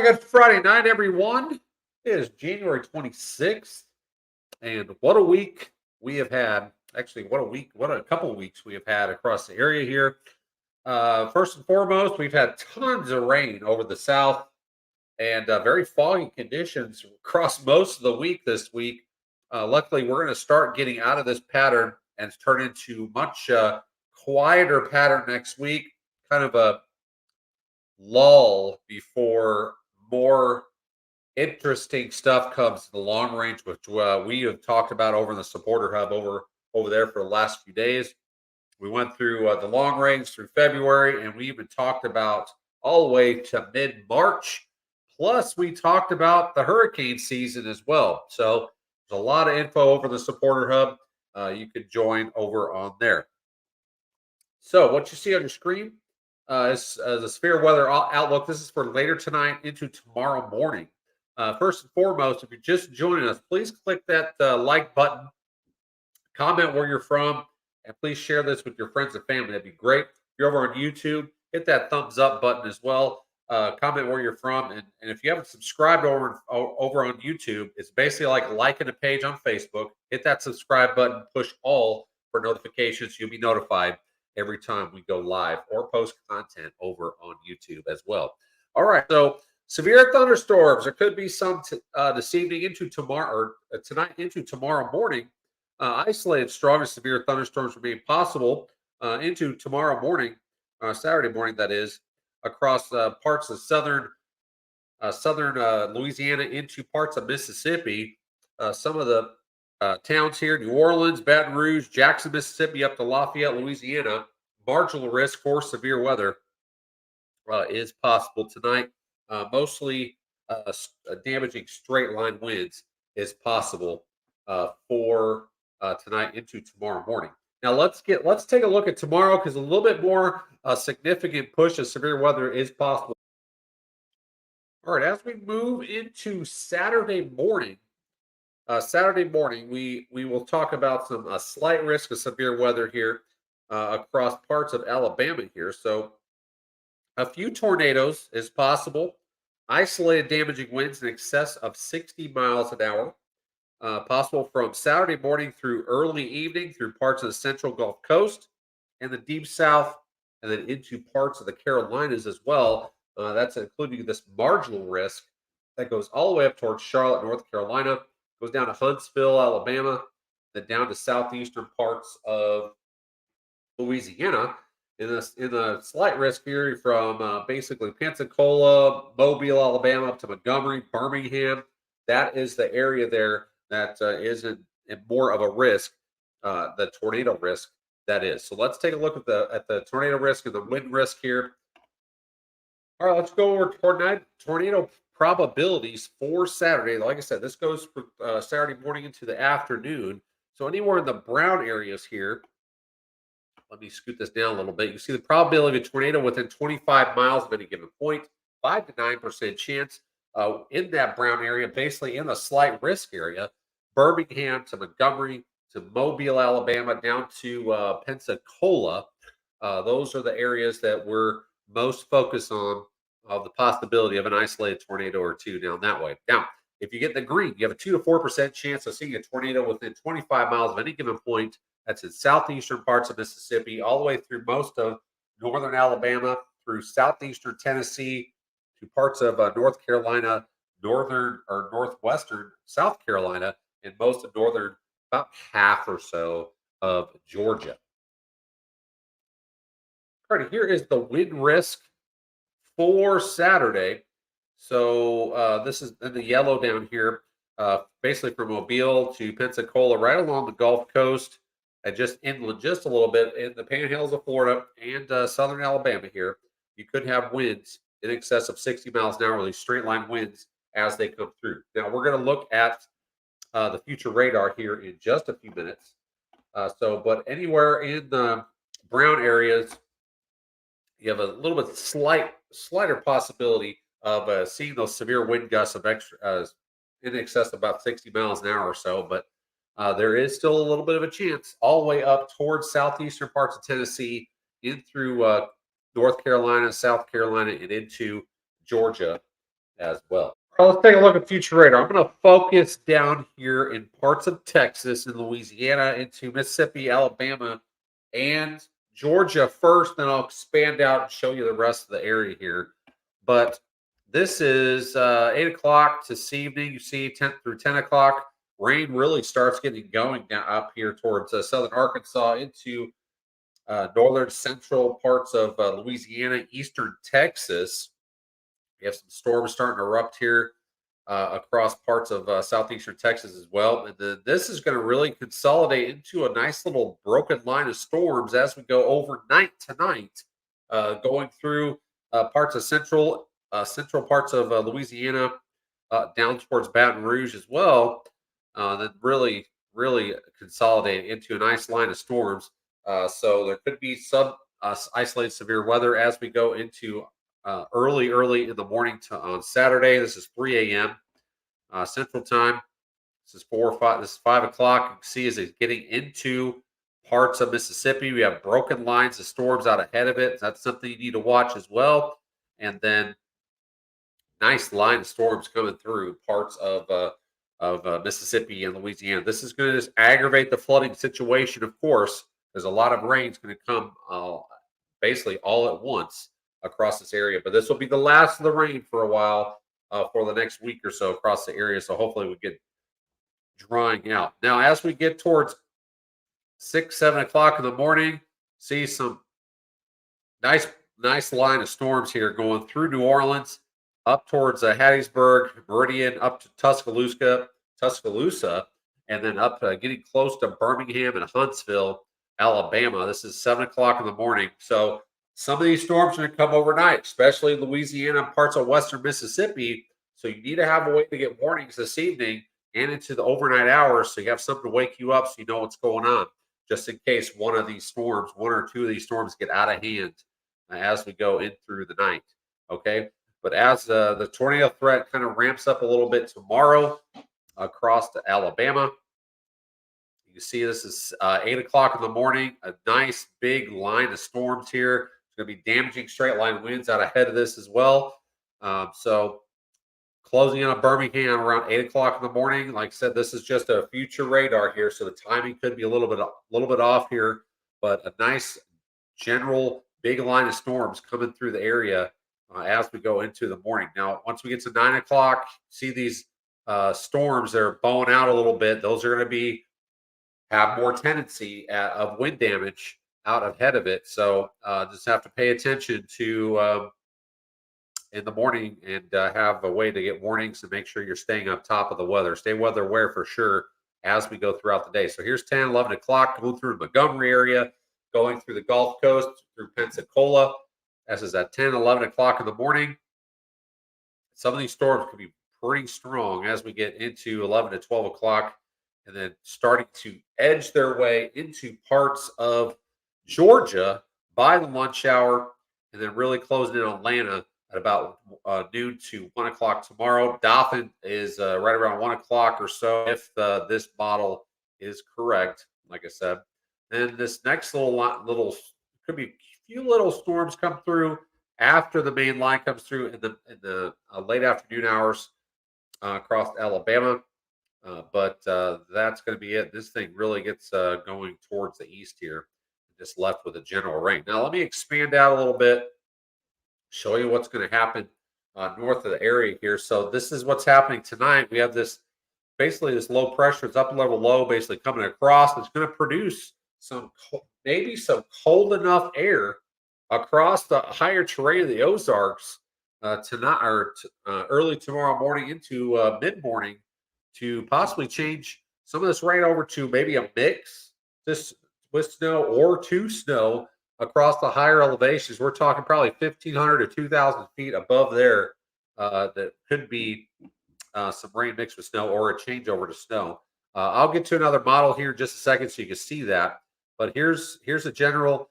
Good Friday night, everyone. It is January 26th, and what a week we have had. Actually, what a week, what a couple of weeks we have had across the area here. First and foremost, we've had tons of rain over the south and very foggy conditions across most of the week this week. Luckily, we're going to start getting out of this pattern and turn into much quieter pattern next week. Kind of a lull before more interesting stuff comes to the long range, which we have talked about over in the supporter hub over there for the last few days. We went through the long range through February, and we even talked about all the way to mid March. Plus, we talked about the hurricane season as well. So there's a lot of info over the supporter hub. You could join over on there. So what you see on your screen is the severe weather outlook. This is for later tonight into tomorrow morning. First and foremost, if you're just joining us, please click that like button, comment where you're from, and please share this with your friends and family. That'd be great. If you're over on YouTube, hit that thumbs up button as well. Comment where you're from, and if you haven't subscribed over on YouTube, it's basically like liking a page on Facebook. Hit that subscribe button, push all for notifications. You'll be notified every time we go live or post content over on YouTube as well. All right, so severe thunderstorms. There could be some this evening into tomorrow, or tonight into tomorrow morning. Isolated strong and severe thunderstorms remain possible into tomorrow morning, Saturday morning, that is, across parts of southern Louisiana into parts of Mississippi. Some of the towns here: New Orleans, Baton Rouge, Jackson, Mississippi, up to Lafayette, Louisiana. Marginal risk for severe weather is possible tonight. Mostly damaging straight line winds is possible for tonight into tomorrow morning. Now let's take a look at tomorrow, because a little bit more significant push of severe weather is possible. All right, as we move into Saturday morning, we will talk about some slight risk of severe weather here across parts of Alabama here. So a few tornadoes is possible. Isolated damaging winds in excess of 60 miles an hour. Possible from Saturday morning through early evening through parts of the central Gulf Coast and the deep south, and then into parts of the Carolinas as well. That's including this marginal risk that goes all the way up towards Charlotte, North Carolina, goes down to Huntsville, Alabama, then down to southeastern parts of Louisiana. In a slight risk area from basically Pensacola, Mobile, Alabama, up to Montgomery, Birmingham. That is the area there that is in more of a risk, the tornado risk that is. So let's take a look at the tornado risk and the wind risk here. All right, let's go over tornado probabilities for Saturday. Like I said, this goes for Saturday morning into the afternoon. So anywhere in the brown areas here, let me scoot this down a little bit. You see the probability of a tornado within 25 miles of any given point, 5 to 9% chance in that brown area, basically in the slight risk area. Birmingham to Montgomery to Mobile, Alabama, down to Pensacola. Those are the areas that we're most focused on of the possibility of an isolated tornado or two down that way. Now, if you get the green, you have a 2 to 4% chance of seeing a tornado within 25 miles of any given point. That's in southeastern parts of Mississippi, all the way through most of northern Alabama, through southeastern Tennessee, to parts of North Carolina, northern or northwestern South Carolina, and most of northern, about half or so of Georgia. All right, here is the wind risk for Saturday. So this is in the yellow down here, basically from Mobile to Pensacola, right along the Gulf Coast, and just inland just a little bit in the panhandles of Florida and southern Alabama here. You could have winds in excess of 60 miles an hour, these straight line winds as they come through. Now we're going to look at the future radar here in just a few minutes. But anywhere in the brown areas, you have a little bit slighter possibility of seeing those severe wind gusts of in excess of about 60 miles an hour or so. But there is still a little bit of a chance all the way up towards southeastern parts of Tennessee, in through North Carolina, South Carolina, and into Georgia as well. All right, let's take a look at future radar. I'm going to focus down here in parts of Texas and Louisiana into Mississippi, Alabama, and Georgia first. Then I'll expand out and show you the rest of the area here. But this is 8 o'clock this evening. You see 10 through 10 o'clock. Rain really starts getting going down up here towards southern Arkansas into northern central parts of Louisiana, eastern Texas. We have some storms starting to erupt here across parts of southeastern Texas as well. And then this is going to really consolidate into a nice little broken line of storms as we go overnight tonight, going through parts of central parts of Louisiana, down towards Baton Rouge as well. Then really consolidate into a nice line of storms. So there could be some isolated severe weather as we go into early in the morning on Saturday. This is 3 a.m. Central Time. This is 4 or 5. This is 5 o'clock. You can see as it's getting into parts of Mississippi, we have broken lines of storms out ahead of it. That's something you need to watch as well. And then nice line of storms coming through parts of Mississippi and Louisiana. This is going to just aggravate the flooding situation, of course. There's a lot of rain is going to come basically all at once across this area. But this will be the last of the rain for a while, for the next week or so across the area. So hopefully we get drying out. Now, as we get towards 6, 7 o'clock in the morning, see some nice line of storms here going through New Orleans, up towards Hattiesburg, Meridian, up to Tuscaloosa, and then up getting close to Birmingham and Huntsville, Alabama. This is 7 o'clock in the morning. So some of these storms are going to come overnight, especially Louisiana and parts of western Mississippi. So you need to have a way to get warnings this evening and into the overnight hours so you have something to wake you up so you know what's going on, just in case one or two of these storms get out of hand as we go in through the night. Okay. But as the tornado threat kind of ramps up a little bit tomorrow across to Alabama, you can see this is 8 o'clock in the morning, a nice big line of storms here. It's going to be damaging straight line winds out ahead of this as well. So closing in on Birmingham around 8 o'clock in the morning. Like I said, this is just a future radar here, so the timing could be a little bit off here, but a nice general big line of storms coming through the area as we go into the morning. Now, once we get to 9 o'clock, see these storms, they're bowing out a little bit. Those are going to have more tendency of wind damage out ahead of it. So just have to pay attention to in the morning and have a way to get warnings and make sure you're staying on top of the weather. Stay weather aware for sure as we go throughout the day. So here's 10, 11 o'clock, going through the Montgomery area, going through the Gulf Coast, through Pensacola. This is at 10, 11 o'clock in the morning. Some of these storms could be pretty strong as we get into 11 to 12 o'clock, and then starting to edge their way into parts of Georgia by the lunch hour, and then really closing in on Atlanta at about noon to 1 o'clock tomorrow. Dothan is right around 1 o'clock or so if this model is correct, like I said. Then this next little could be a few little storms come through after the main line comes through in the late afternoon hours across Alabama. But that's going to be it. This thing really gets going towards the east here, just left with a general rain. Now, let me expand out a little bit, show you what's going to happen north of the area here. So this is what's happening tonight. We have this low pressure, it's upper level low basically coming across. It's going to produce maybe some cold enough air across the higher terrain of the Ozarks tonight or early tomorrow morning into mid morning to possibly change some of this rain over to maybe a mix this with snow or to snow across the higher elevations. We're talking probably 1,500 to 2,000 feet above there. That could be some rain mixed with snow or a change over to snow. I'll get to another model here in just a second so you can see that. But here's a general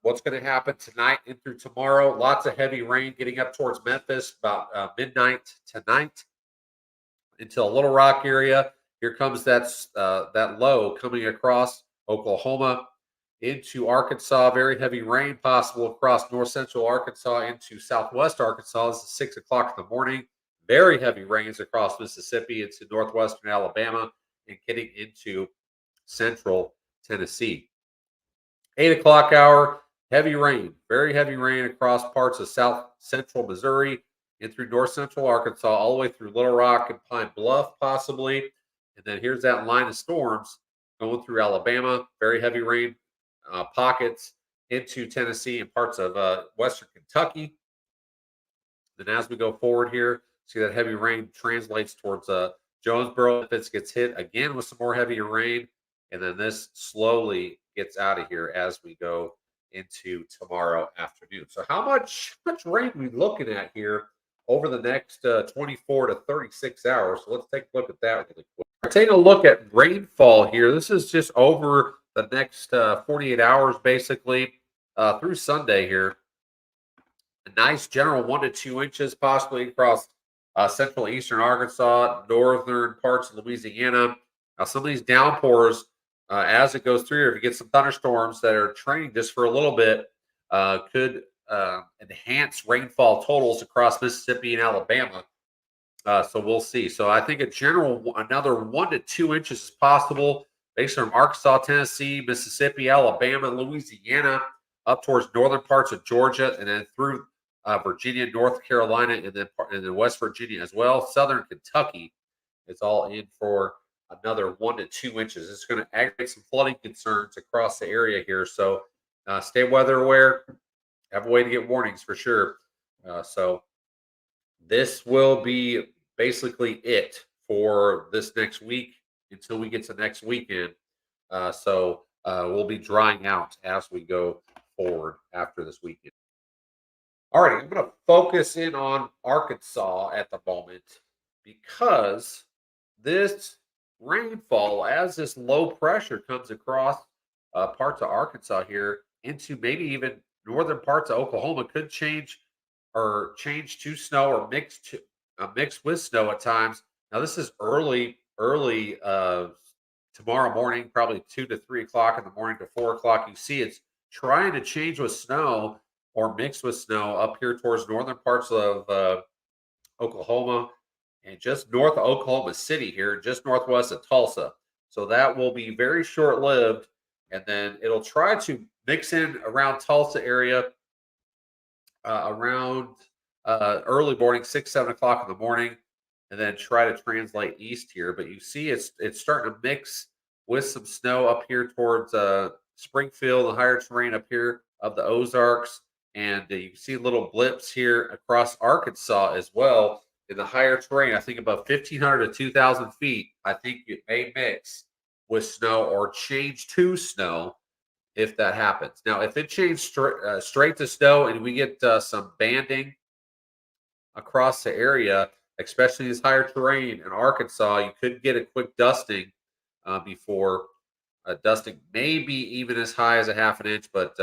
what's going to happen tonight and through tomorrow. Lots of heavy rain getting up towards Memphis about midnight tonight until Little Rock area. Here comes that low coming across Oklahoma into Arkansas. Very heavy rain possible across north central Arkansas into southwest Arkansas. This is 6 o'clock in the morning. Very heavy rains across Mississippi into northwestern Alabama and getting into central Tennessee. 8 o'clock hour, heavy rain, very heavy rain across parts of south central Missouri and through north central Arkansas, all the way through Little Rock and Pine Bluff, possibly. And then here's that line of storms going through Alabama, very heavy rain pockets into Tennessee and parts of western Kentucky. Then as we go forward here, see that heavy rain translates towards Jonesboro. If it gets hit again with some more heavier rain, and then this slowly gets out of here as we go into tomorrow afternoon. So how much rain are we looking at here over the next 24 to 36 hours? So let's take a look at that really quick. We're taking a look at rainfall here. This is just over the next 48 hours, basically through Sunday here. A nice general 1 to 2 inches, possibly across central eastern Arkansas, northern parts of Louisiana. Now, some of these downpours, as it goes through here, if you get some thunderstorms that are training just for a little bit, could enhance rainfall totals across Mississippi and Alabama. So we'll see. So I think in general, another 1 to 2 inches is possible based on Arkansas, Tennessee, Mississippi, Alabama, Louisiana, up towards northern parts of Georgia, and then through Virginia, North Carolina, and then West Virginia as well. Southern Kentucky is all in for another 1 to 2 inches. It's going to aggravate some flooding concerns across the area here. So stay weather aware. Have a way to get warnings for sure. So this will be basically it for this next week until we get to next weekend. So we'll be drying out as we go forward after this weekend. All right, I'm going to focus in on Arkansas at the moment because this rainfall, as this low pressure comes across parts of Arkansas here into maybe even northern parts of Oklahoma, could change to snow or mix with snow at times. Now, this is early tomorrow morning, probably 2 to 3 o'clock in the morning to 4 o'clock. You see, it's trying to change with snow or mix with snow up here towards northern parts of Oklahoma and just north of Oklahoma City here, just northwest of Tulsa. So that will be very short lived. And then it'll try to mix in around Tulsa area around early morning, 6, 7 o'clock in the morning, and then try to translate east here. But you see, it's starting to mix with some snow up here towards Springfield, the higher terrain up here of the Ozarks. And you can see little blips here across Arkansas as well in the higher terrain. I think about 1,500 to 2,000 feet. I think it may mix with snow or change to snow if that happens. Now, if it changed straight to snow and we get some banding across the area, especially this higher terrain in Arkansas, you could get a quick dusting before dusting, maybe even as high as a half an inch, but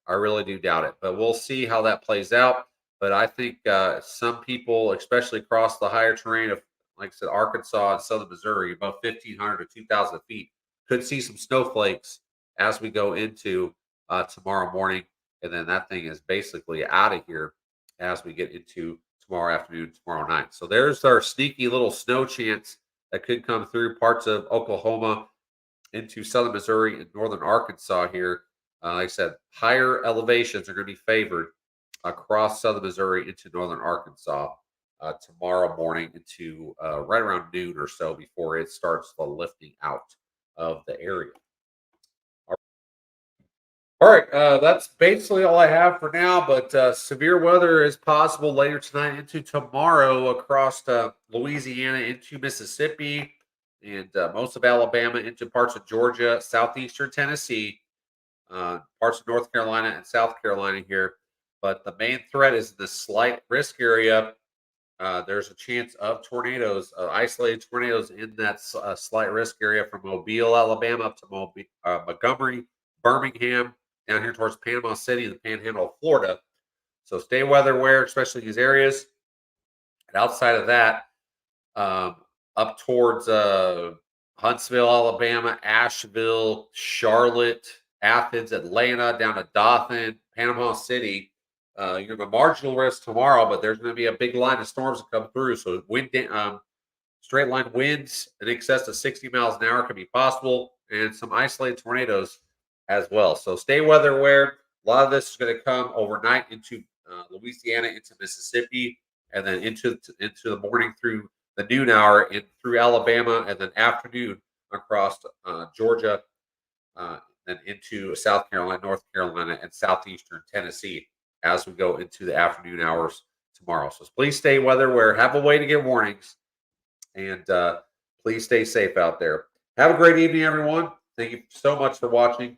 I really do doubt it. But we'll see how that plays out. But I think some people, especially across the higher terrain of, like I said, Arkansas and southern Missouri, about 1,500 to 2,000 feet, could see some snowflakes as we go into tomorrow morning. And then that thing is basically out of here as we get into tomorrow afternoon, tomorrow night. So there's our sneaky little snow chance that could come through parts of Oklahoma into southern Missouri and northern Arkansas here. Like I said, higher elevations are going to be favored across southern Missouri into northern Arkansas tomorrow morning into right around noon or so before it starts the lifting out of the area. All right, that's basically all I have for now. But severe weather is possible later tonight into tomorrow across Louisiana into Mississippi and most of Alabama into parts of Georgia, southeastern Tennessee, parts of North Carolina and South Carolina here. But the main threat is the slight risk area. There's a chance of tornadoes, isolated tornadoes in that slight risk area from Mobile, Alabama, up to Montgomery, Birmingham, down here towards Panama City and the Panhandle of Florida. So stay weather aware, especially these areas. And outside of that, up towards Huntsville, Alabama, Asheville, Charlotte, Athens, Atlanta, down to Dothan, Panama City. You have a marginal risk tomorrow, but there's going to be a big line of storms that come through. So straight line winds in excess of 60 miles an hour can be possible, and some isolated tornadoes as well. So stay weather aware. A lot of this is going to come overnight into Louisiana, into Mississippi, and then into the morning through the noon hour and through Alabama, and then afternoon across Georgia, then into South Carolina, North Carolina, and southeastern Tennessee as we go into the afternoon hours tomorrow. So please stay weather aware. Have a way to get warnings, and please stay safe out there. Have a great evening, everyone. Thank you so much for watching.